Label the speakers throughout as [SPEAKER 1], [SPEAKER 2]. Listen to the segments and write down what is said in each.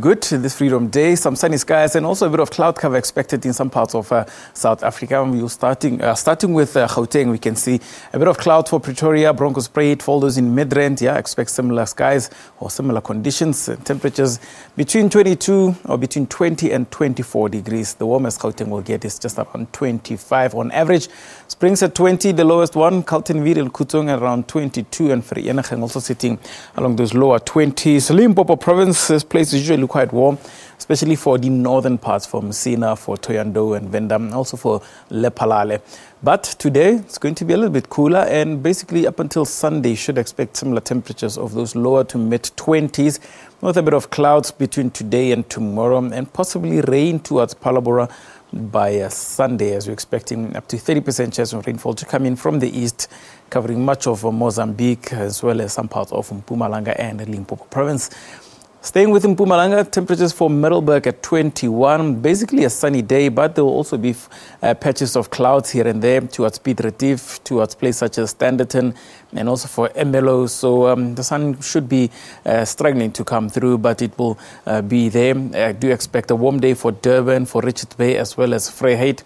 [SPEAKER 1] Good this Freedom Day, some sunny skies and also a bit of cloud cover expected in some parts of South Africa. We're starting with Gauteng. We can see a bit of cloud for Pretoria, Broncos Parade, for those in Midrand. Yeah, expect similar skies or similar conditions. Temperatures between 22 or between 20 and 24 degrees. The warmest Gauteng will get is just around 25 on average. Springs at 20, the lowest one. Kaltenville and Kutong around 22, and Vereeniging also sitting along those lower 20s. Limpopo province, this place is usually quite warm, especially for the northern parts, for Messina, for Thohoyandou and Venda, also for Lephalale. But today it's going to be a little bit cooler, and basically up until Sunday you should expect similar temperatures of those lower to mid 20s, with a bit of clouds between today and tomorrow, and possibly rain towards Palabora by Sunday, as we're expecting up to 30% chance of rainfall to come in from the east, covering much of Mozambique as well as some parts of Mpumalanga and Limpopo province. Staying with Mpumalanga, temperatures for Middelburg at 21. Basically a sunny day, but there will also be patches of clouds here and there towards Piet Retief, towards places such as Standerton, and also for Ermelo. So the sun should be struggling to come through, but it will be there. I do expect a warm day for Durban, for Richards Bay, as well as Vryheid.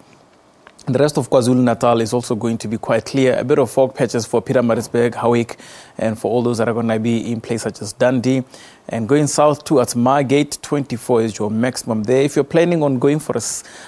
[SPEAKER 1] The rest of KwaZulu-Natal is also going to be quite clear. A bit of fog patches for Pietermaritzburg, Howick, and for all those that are going to be in places such as Dundee. And going south towards Margate, 24 is your maximum there. If you're planning on going for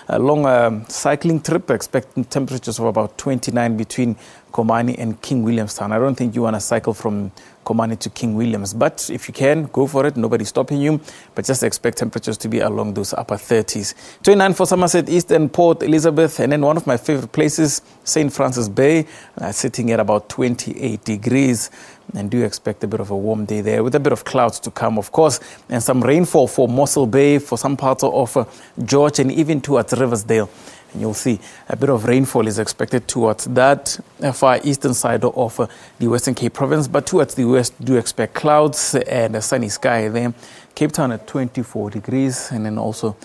[SPEAKER 1] a long cycling trip, expecting temperatures of about 29 between Komani and King Williamstown. I don't think you want to cycle from Komani to King Williams, but if you can, go for it. Nobody's stopping you, but just expect temperatures to be along those upper 30s. 29 for Somerset East and Port Elizabeth, and then one of my favorite places, St. Francis Bay, sitting at about 28 degrees. And do expect a bit of a warm day there with a bit of clouds to come, of course, and some rainfall for Mossel Bay, for some parts of George, and even towards Riversdale. And you'll see a bit of rainfall is expected towards that far eastern side of the Western Cape province, but towards the west do expect clouds and a sunny sky there. Cape Town at 24 degrees, and then also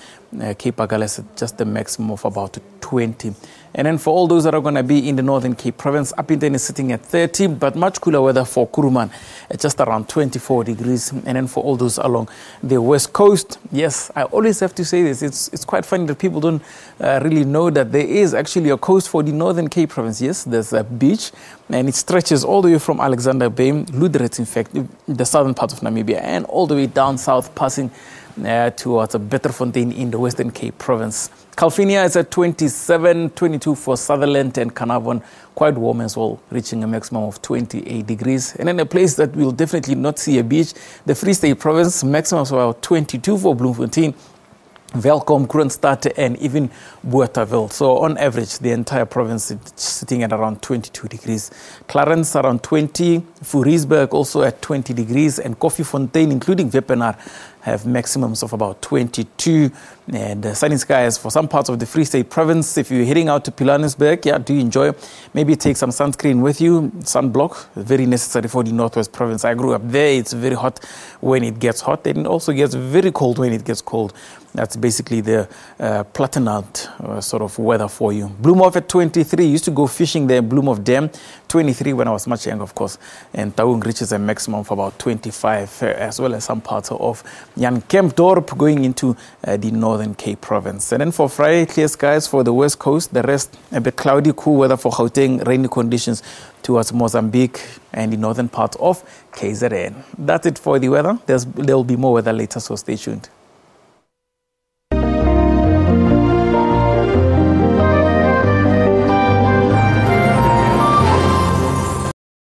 [SPEAKER 1] Cape Agulhas at just a maximum of about 20. And then for all those that are going to be in the Northern Cape province, Upington is sitting at 30, but much cooler weather for Kuruman at just around 24 degrees. And then for all those along the west coast, yes, I always have to say this. It's quite funny that people don't really know that there is actually a coast for the Northern Cape province. Yes, there's a beach, and it stretches all the way from Alexander Bay, Lüderitz, in fact, the southern part of Namibia, and all the way down south, passing towards Bitterfontein in the Western Cape province. Calvinia is at 27, 22 for Sutherland and Carnarvon, quite warm as well, reaching a maximum of 28 degrees. And then a place that will definitely not see a beach, the Free State province, maximum of about 22 for Bloemfontein, Welkom, Kroonstad, and even Bothaville. So on average, the entire province is sitting at around 22 degrees. Clarence around 20, Furiesburg also at 20 degrees, and Koffiefontein, including Wepener, have maximums of about 22. And sunny skies for some parts of the Free State province. If you're heading out to Pilanesberg, yeah, do enjoy. Maybe take some sunscreen with you. Sunblock, very necessary for the Northwest province. I grew up there. It's very hot when it gets hot, and it also gets very cold when it gets cold. That's basically the platinum sort of weather for you. Bloemhof at 23. Used to go fishing there, Bloemhof Dam. 23 when I was much younger, of course. And Taung reaches a maximum of about 25, as well as some parts of Jan Kempdorp going into the Northern Cape province. And then for Friday, clear skies for the west coast. The rest, a bit cloudy, cool weather for Gauteng, rainy conditions towards Mozambique and the northern part of KZN. That's it for the weather. There will be more weather later, so stay tuned.